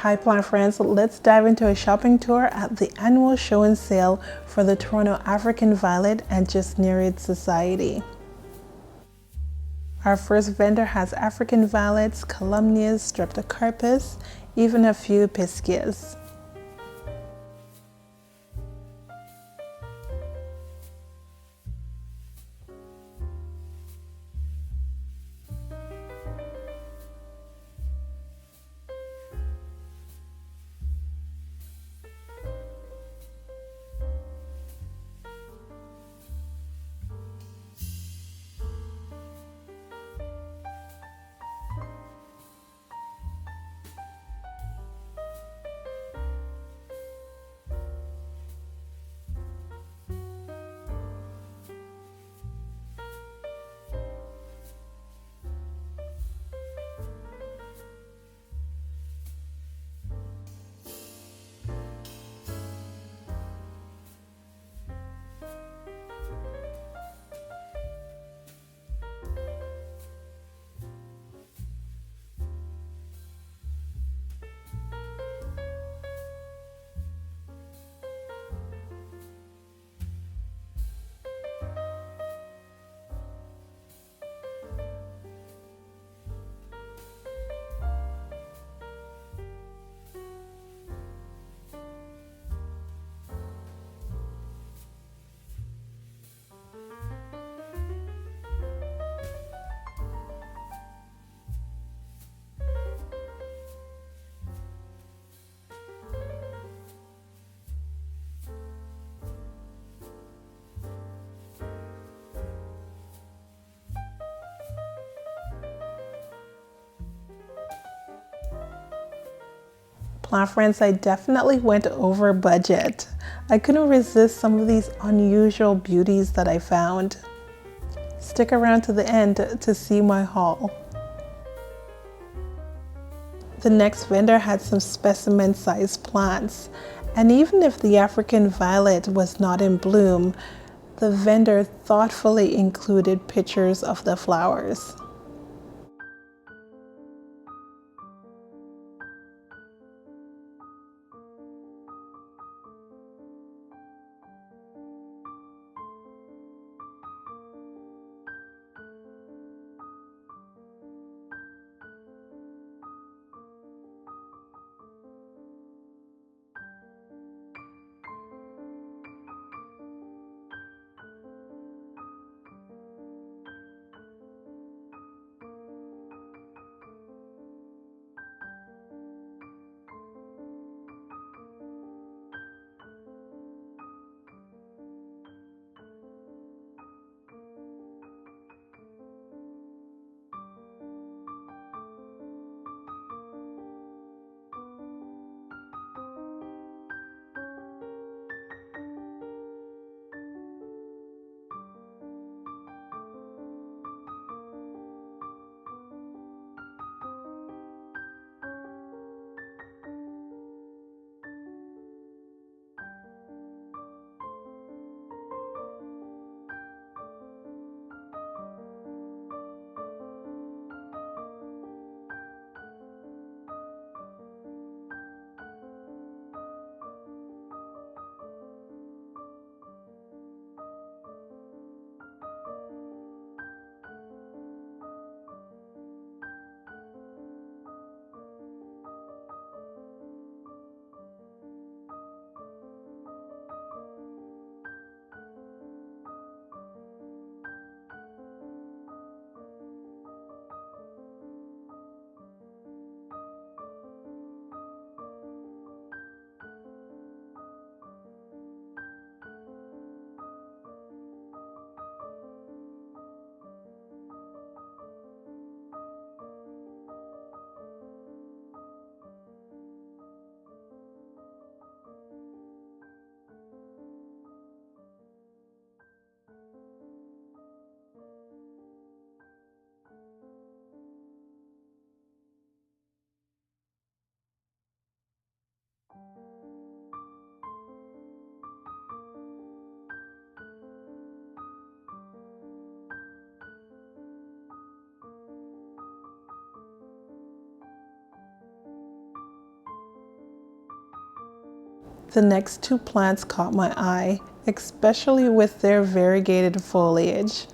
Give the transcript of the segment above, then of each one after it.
Hi plant friends, let's dive into a shopping tour at the annual show and sale for the Toronto African Violet and Gesneriad Society. Our first vendor has African violets, calumnias, streptocarpus, even a few Episcias. Plant friends, I definitely went over budget. I couldn't resist some of these unusual beauties that I found. Stick around to the end to see my haul. The next vendor had some specimen sized plants, and even if the African violet was not in bloom, the vendor thoughtfully included pictures of the flowers. The next two plants caught my eye, especially with their variegated foliage.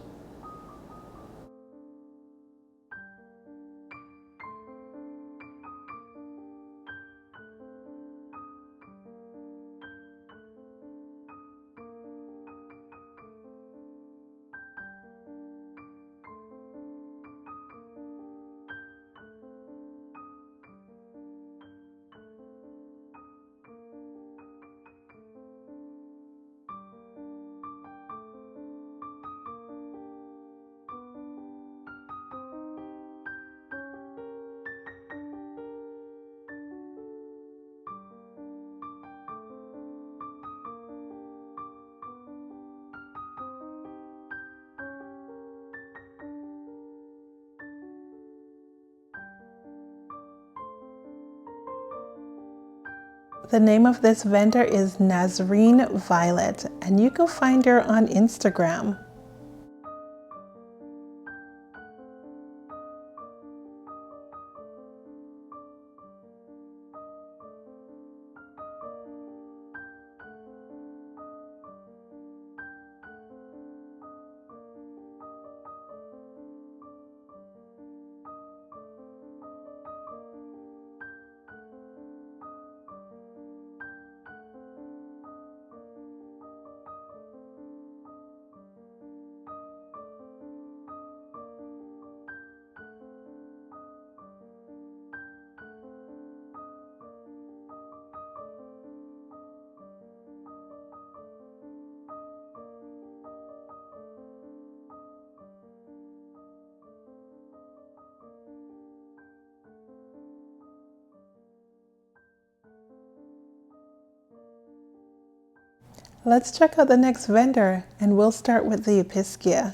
The name of this vendor is Nasrin Violet, and you can find her on Instagram. Let's check out the next vendor, and we'll start with the Episcia.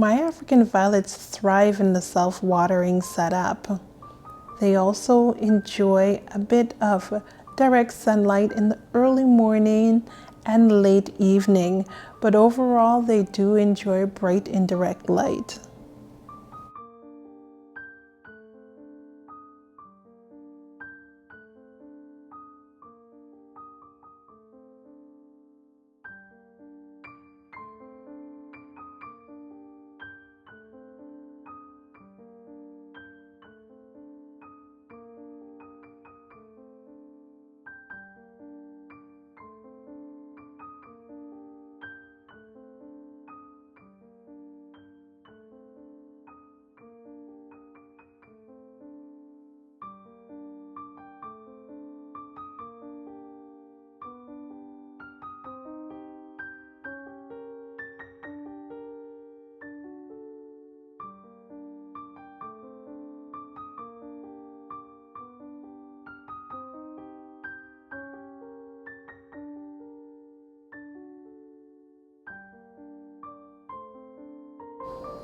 My African violets thrive in the self-watering setup. They also enjoy a bit of direct sunlight in the early morning and late evening, but overall they do enjoy bright indirect light.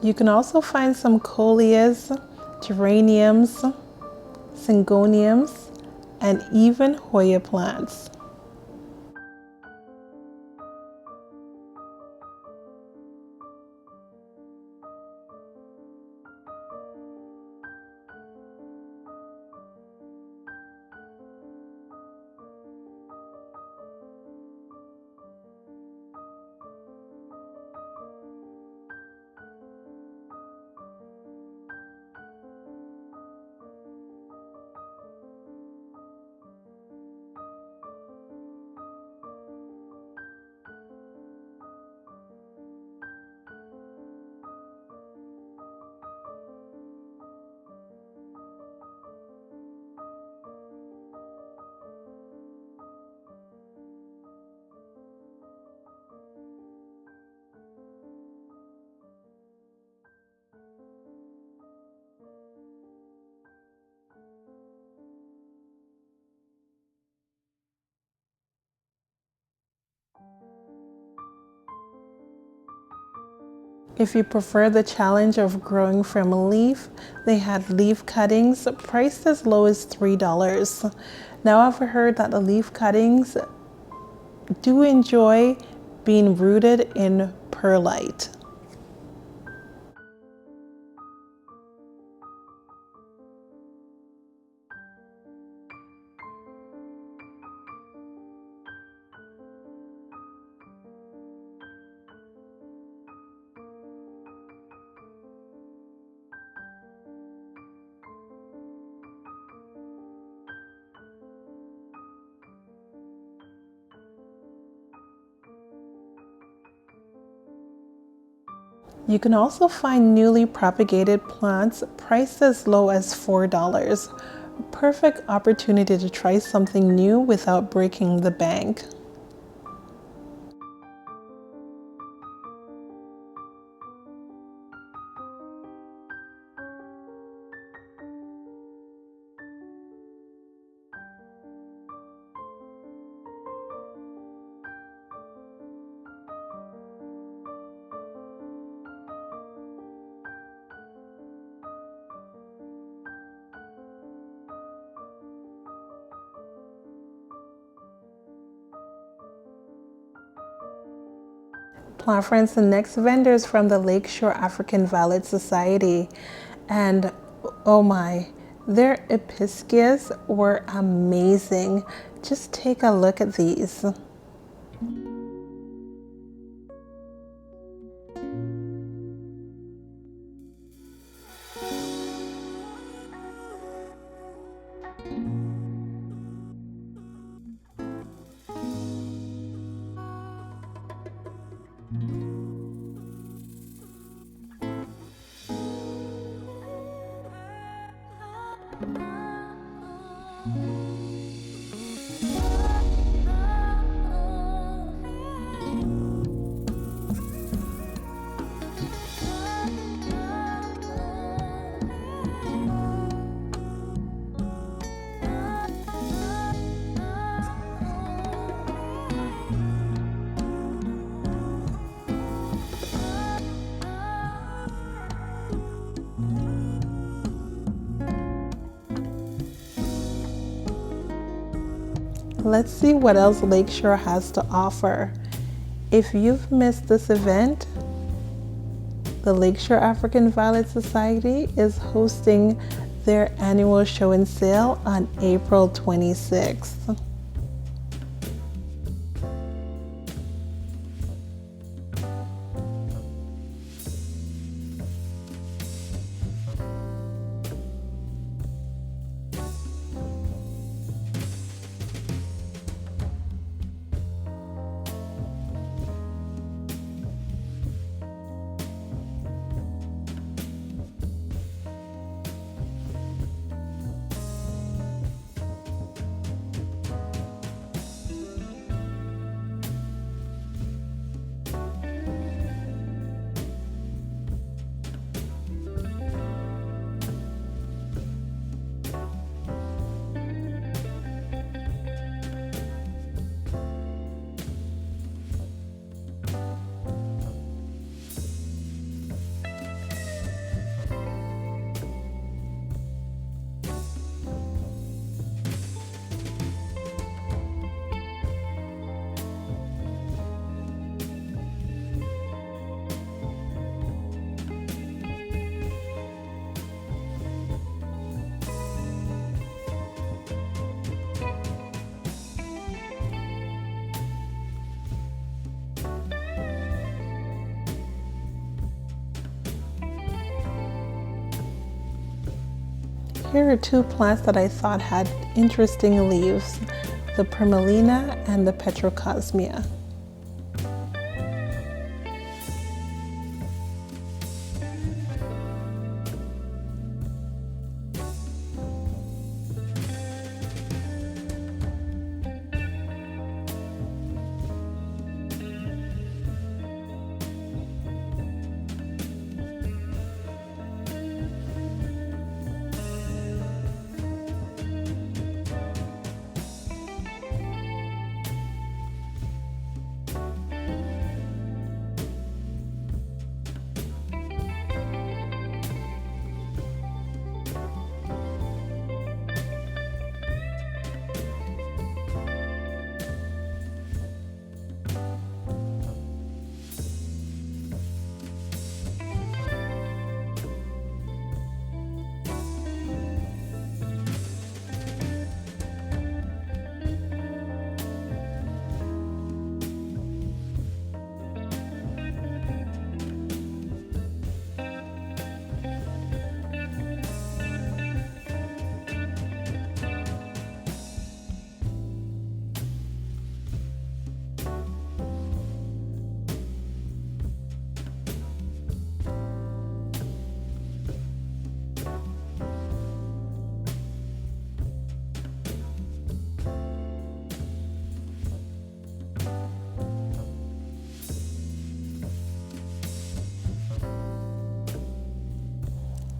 You can also find some coleus, geraniums, syngoniums, and even Hoya plants. If you prefer the challenge of growing from a leaf, they had leaf cuttings priced as low as $3. Now I've heard that the leaf cuttings do enjoy being rooted in perlite. You can also find newly propagated plants priced as low as $4. A perfect opportunity to try something new without breaking the bank. Plant friends, the next vendor is from the Lakeshore African Violet Society, and oh my, their Episcias were amazing. Just take a look at these. Let's see what else Lakeshore has to offer. If you've missed this event, the Lakeshore African Violet Society is hosting their annual show and sale on April 26th. Here are two plants that I thought had interesting leaves, the Permelina and the Petrocosmia.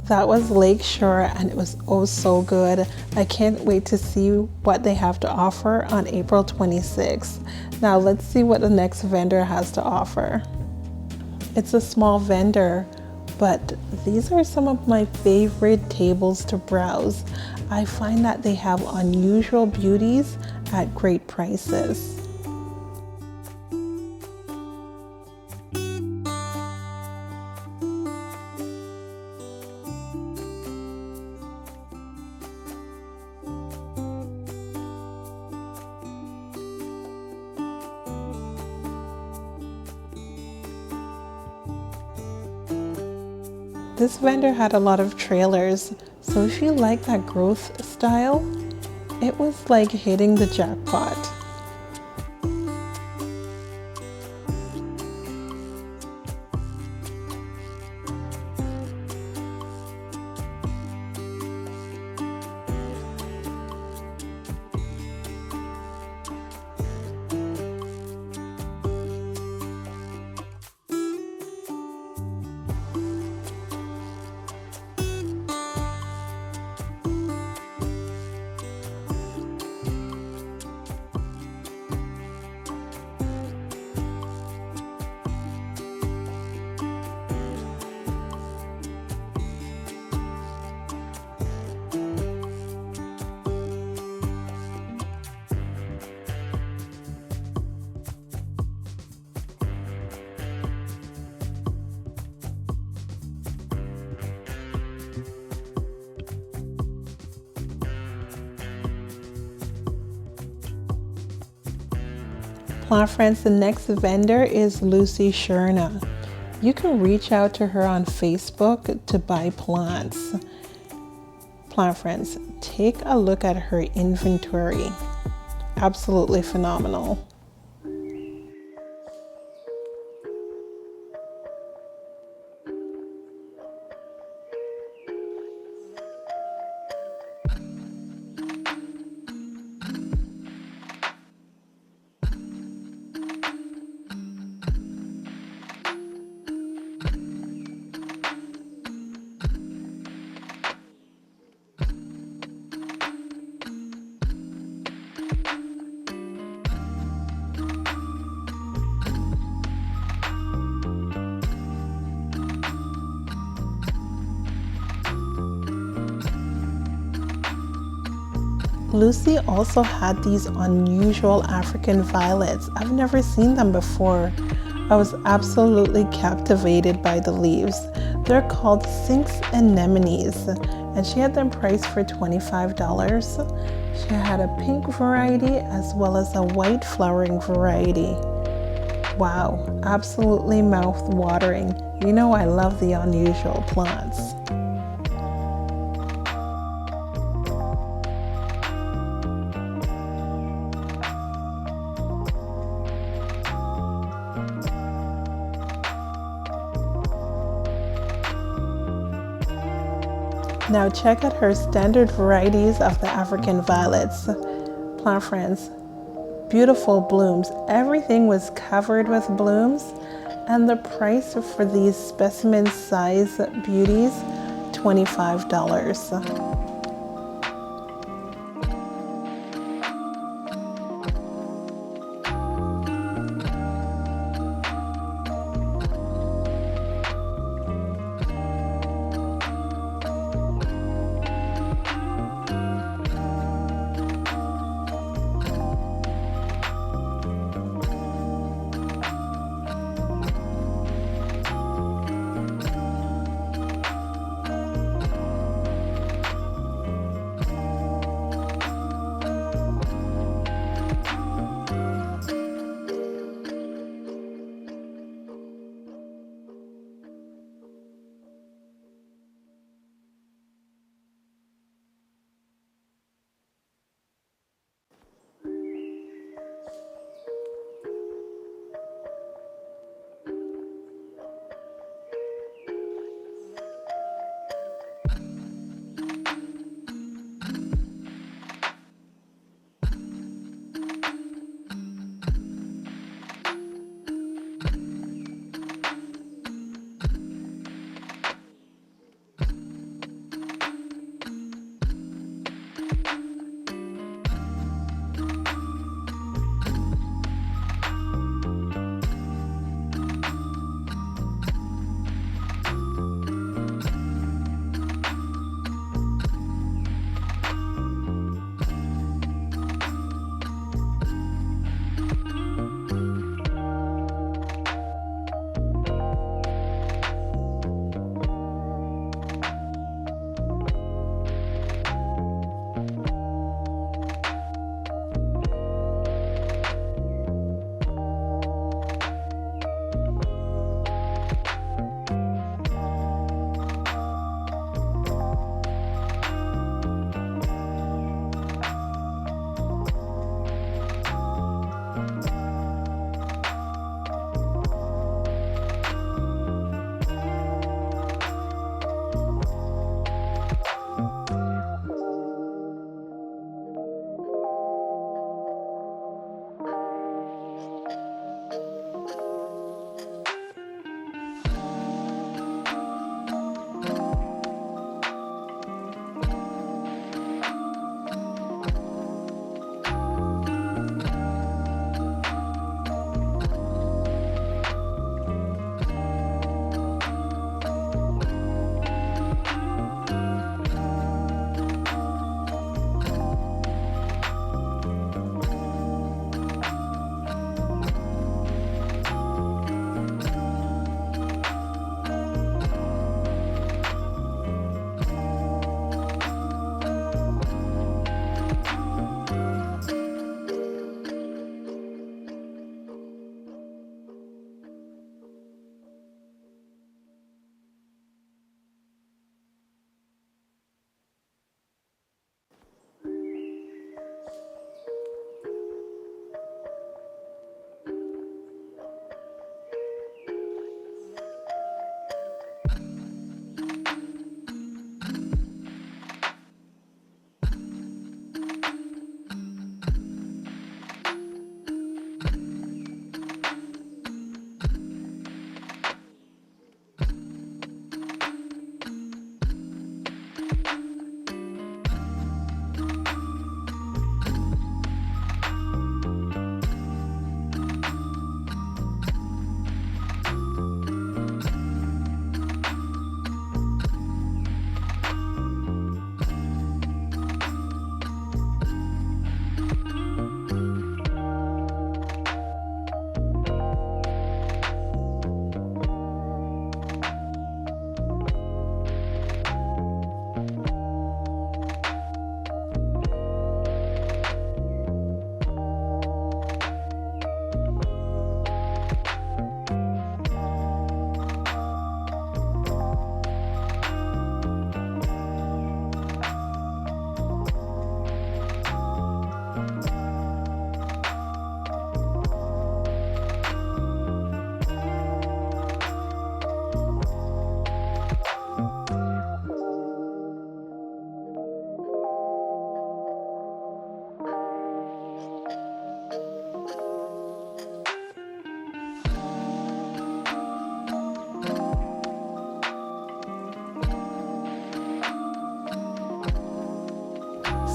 That was Lakeshore, and it was oh so good. I can't wait to see what they have to offer on April 26th. Now let's see what the next vendor has to offer. It's a small vendor, but these are some of my favorite tables to browse. I find that they have unusual beauties at great prices. This vendor had a lot of trailers, so if you like that growth style, it was like hitting the jackpot. Plant friends, the next vendor is Lucy Chorna. You can reach out to her on Facebook to buy plants. Plant friends, take a look at her inventory. Absolutely phenomenal. Lucy also had these unusual African violets. I've never seen them before. I was absolutely captivated by the leaves. They're called Sinks Anemones, and she had them priced for $25. She had a pink variety as well as a white flowering variety. Wow, absolutely mouth-watering. You know I love the unusual plants. Now check out her standard varieties of the African violets. Plant friends, beautiful blooms. Everything was covered with blooms, and the price for these specimen size beauties, $25.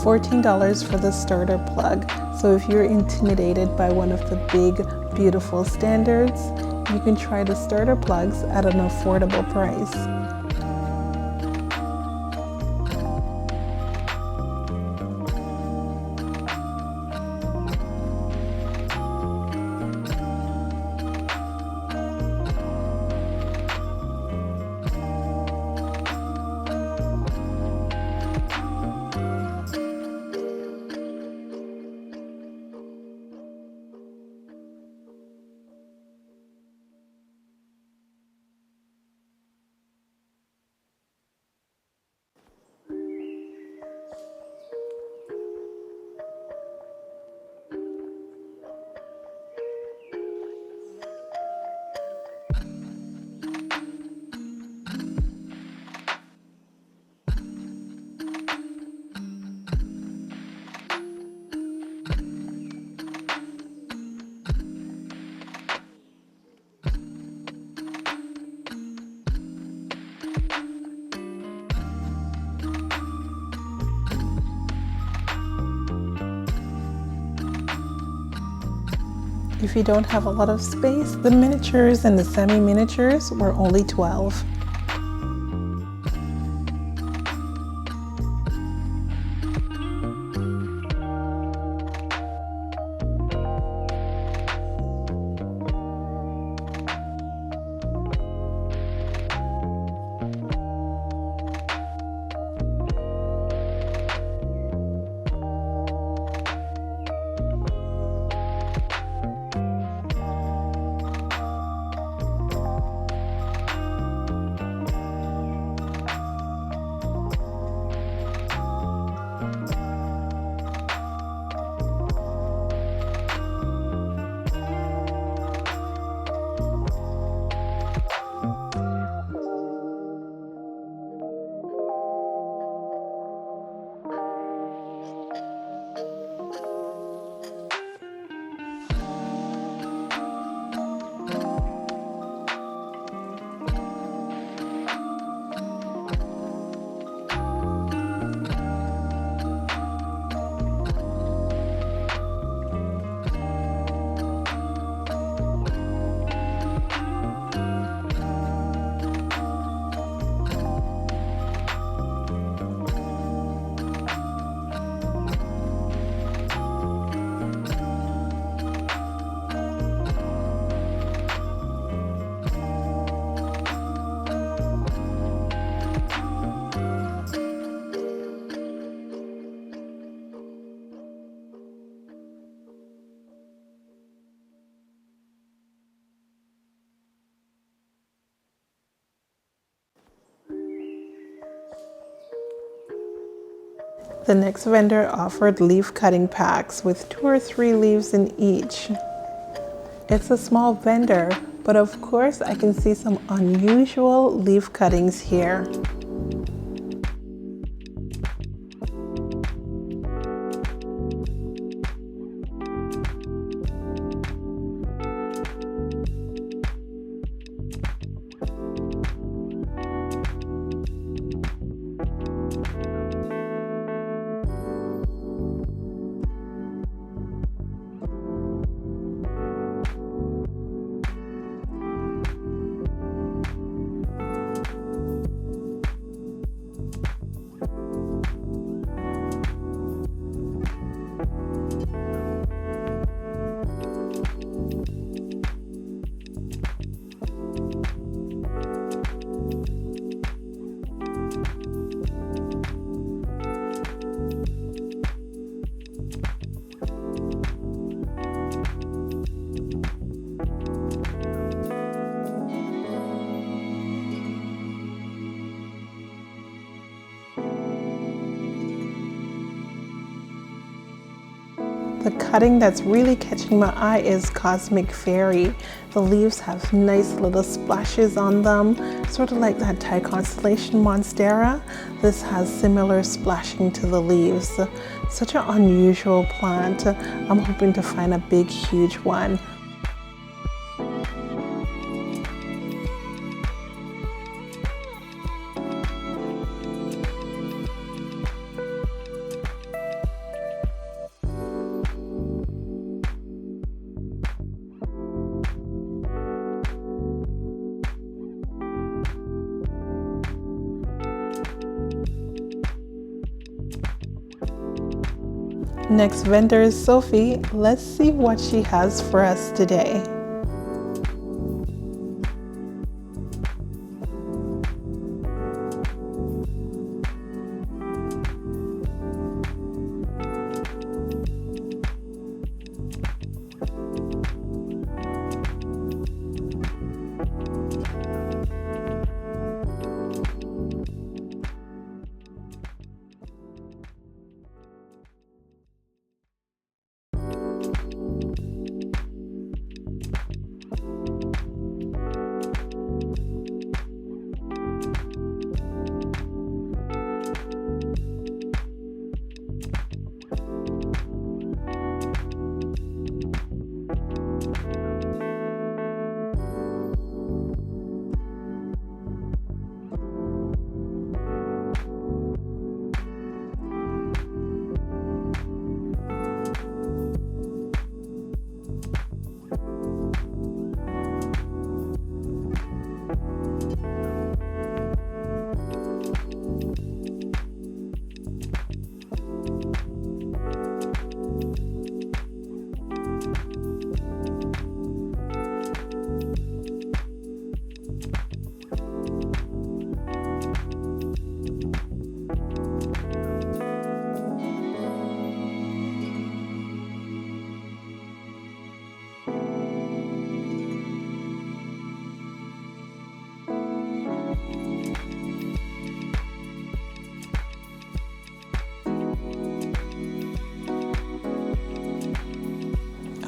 $14 for the starter plug. So if you're intimidated by one of the big, beautiful standards, you can try the starter plugs at an affordable price. If you don't have a lot of space, the miniatures and the semi-miniatures were only $12. The next vendor offered leaf cutting packs with 2 or 3 leaves in each. It's a small vendor, but of course I can see some unusual leaf cuttings here. The cutting that's really catching my eye is Cosmic Fairy. The leaves have nice little splashes on them, sort of like that Thai constellation Monstera. This has similar splashing to the leaves. Such an unusual plant. I'm hoping to find a big, huge one. Next vendor is Sophie. Let's see what she has for us today.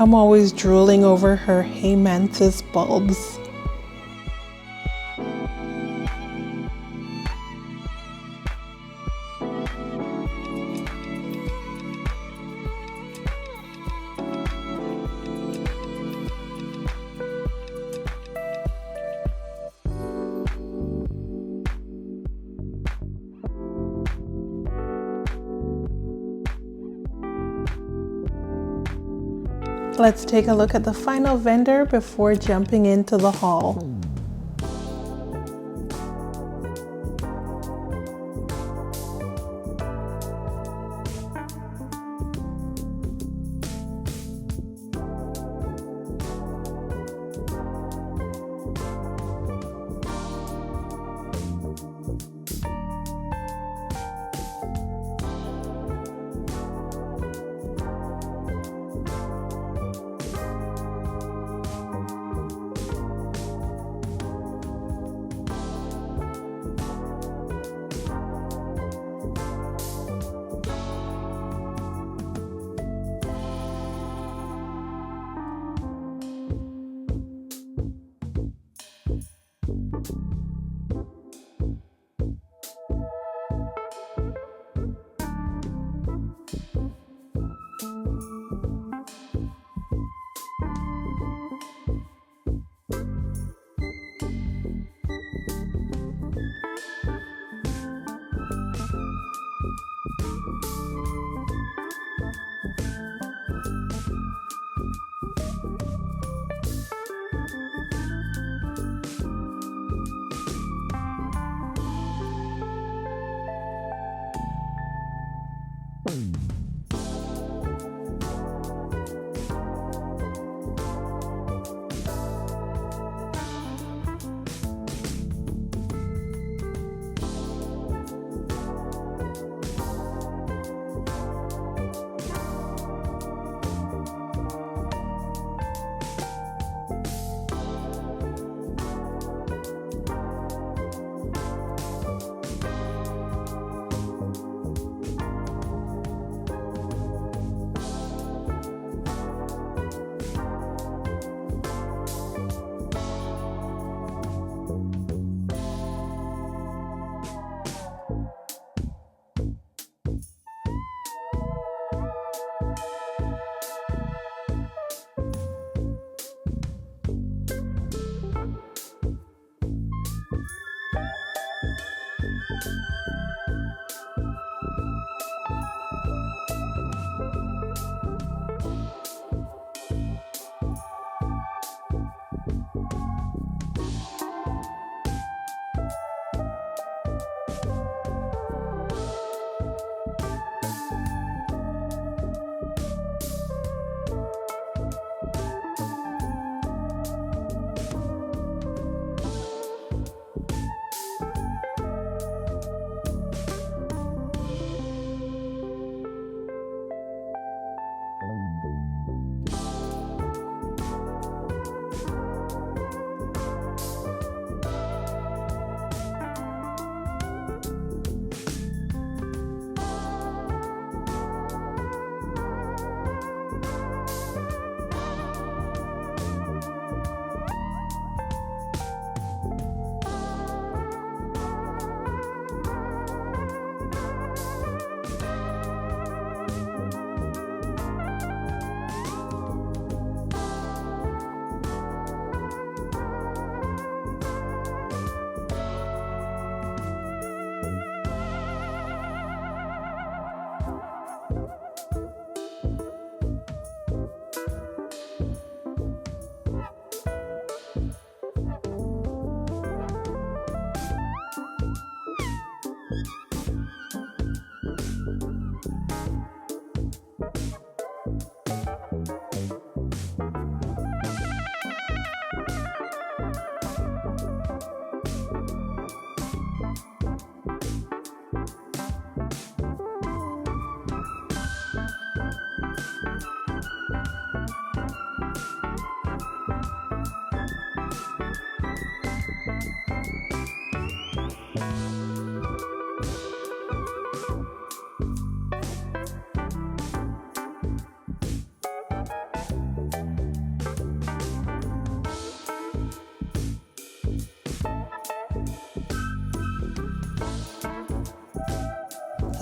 I'm always drooling over her Heymanthus bulbs. Let's take a look at the final vendor before jumping into the hall.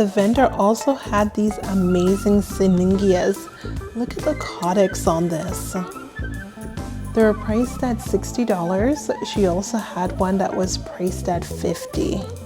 The vendor also had these amazing Syningias. Look at the codex on this. They were priced at $60. She also had one that was priced at $50.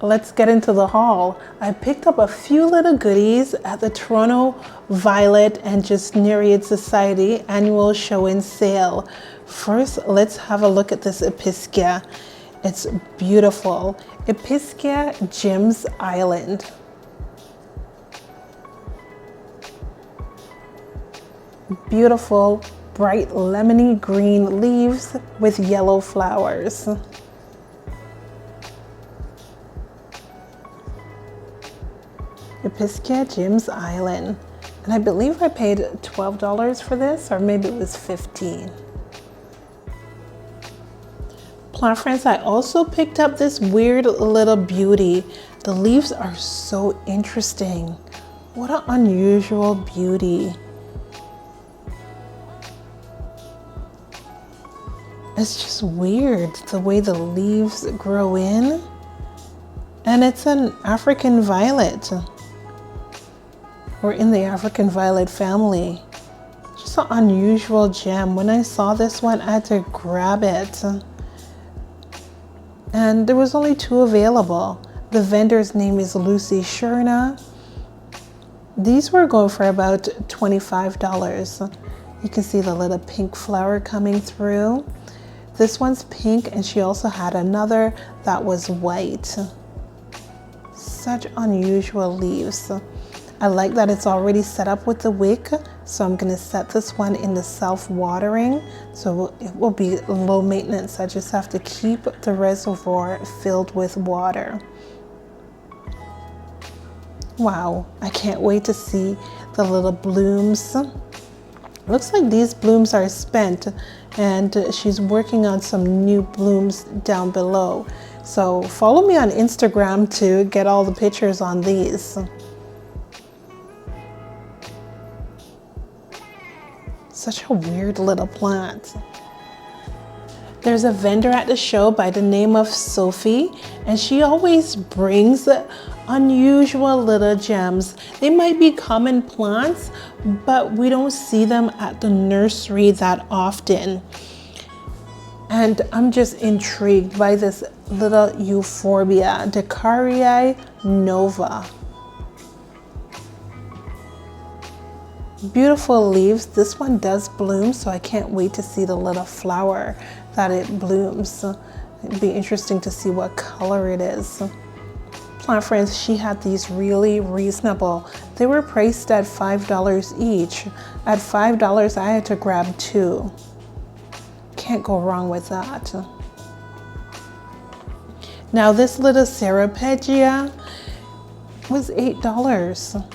Let's get into the haul. I picked up a few little goodies at the Nasrin Violet and Gesneriad Society annual show and sale. First, let's have a look at this Episcia. It's beautiful. Episcia Gems Island. Beautiful, bright lemony green leaves with yellow flowers. Episcia Gems Island, and I believe I paid $12 for this, or maybe it was $15. Plant friends, I also picked up this weird little beauty. The leaves are so interesting. What an unusual beauty. It's just weird the way the leaves grow in, and it's an African violet. We're in the African violet family. Just an unusual gem. When I saw this one, I had to grab it. And there was only 2 available. The vendor's name is Chorna. These were going for about $25. You can see the little pink flower coming through. This one's pink, and she also had another that was white. Such unusual leaves. I like that it's already set up with the wick, so I'm going to set this one in the self-watering, so it will be low maintenance. I just have to keep the reservoir filled with water. Wow, I can't wait to see the little blooms. Looks like these blooms are spent, and she's working on some new blooms down below. So follow me on Instagram to get all the pictures on these. Such a weird little plant. There's a vendor at the show by the name of Sophie, and she always brings unusual little gems. They might be common plants, but we don't see them at the nursery that often. And I'm just intrigued by this little euphorbia, Decarii nova. Beautiful leaves. This one does bloom, so I can't wait to see the little flower that it blooms. It'd be interesting to see what color it is. Plant friends, she had these really reasonable. They were priced at $5 each. At $5, I had to grab 2. Can't go wrong with that. Now this little Episcia was $8.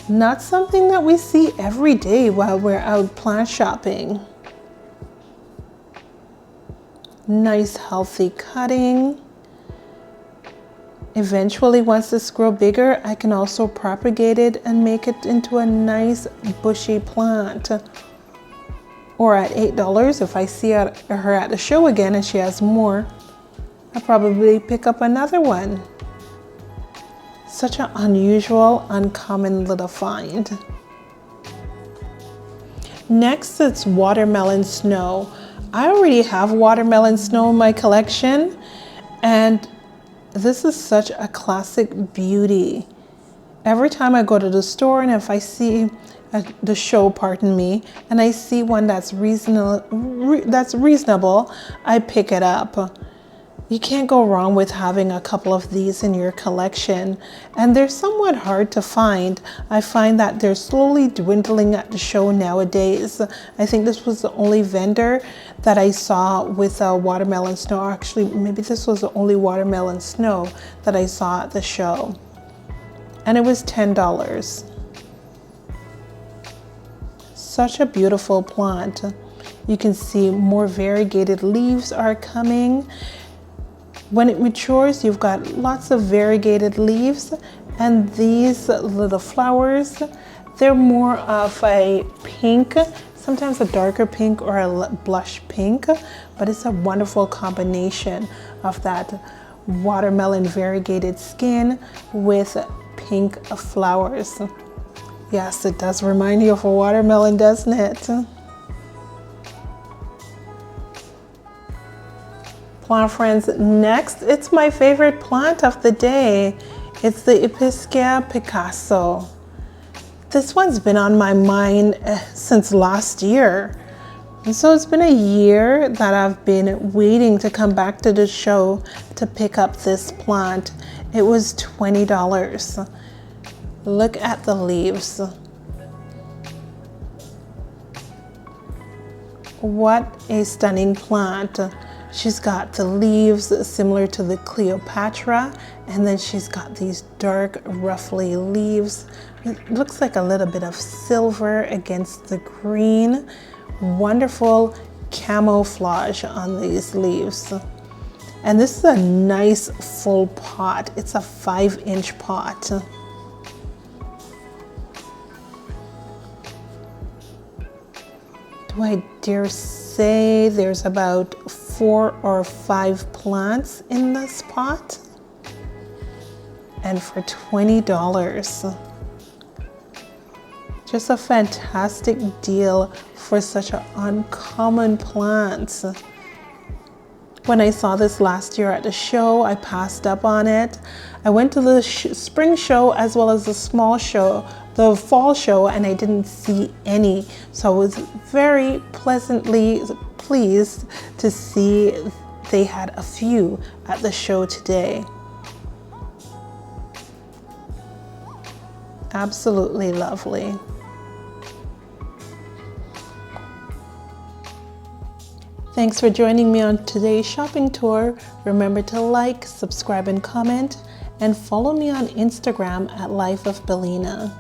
Not something that we see every day while we're out plant shopping. Nice healthy cutting. Eventually, once this grows bigger, I can also propagate it and make it into a nice bushy plant. Or at $8, if I see her at the show again and she has more, I'll probably pick up another one. Such an unusual, uncommon little find. Next, it's watermelon snow. I already have watermelon snow in my collection, and this is such a classic beauty. Every time I go to the store, and if I see the show, pardon me, and I see one that's reasonable, I pick it up. You can't go wrong with having a couple of these in your collection, and they're somewhat hard to find. I find that they're slowly dwindling at the show nowadays. I think this was the only vendor that I saw with a watermelon snow. Actually, maybe this was the only watermelon snow that I saw at the show, and it was $10. Such a beautiful plant. You can see more variegated leaves are coming. When it matures, you've got lots of variegated leaves, and these little flowers, they're more of a pink, sometimes a darker pink or a blush pink, but it's a wonderful combination of that watermelon variegated skin with pink flowers. Yes, it does remind you of a watermelon, doesn't it? Plant friends, next, it's my favorite plant of the day. It's the Episcia Picasso. This one's been on my mind since last year. And so it's been a year that I've been waiting to come back to the show to pick up this plant. It was $20. Look at the leaves. What a stunning plant. She's got the leaves similar to the Cleopatra, and then she's got these dark, ruffly leaves. It looks like a little bit of silver against the green. Wonderful camouflage on these leaves. And this is a nice full pot. It's a 5-inch pot. Do I dare say there's about 4 or 5 plants in this pot? And for $20. Just a fantastic deal for such an uncommon plant. When I saw this last year at the show, I passed up on it. I went to the spring show as well as the the fall show, and I didn't see any. So I was very pleasantly pleased to see they had a few at the show today. Absolutely lovely. Thanks for joining me on today's shopping tour. Remember to like, subscribe, and comment, and follow me on Instagram at Life of Bellina.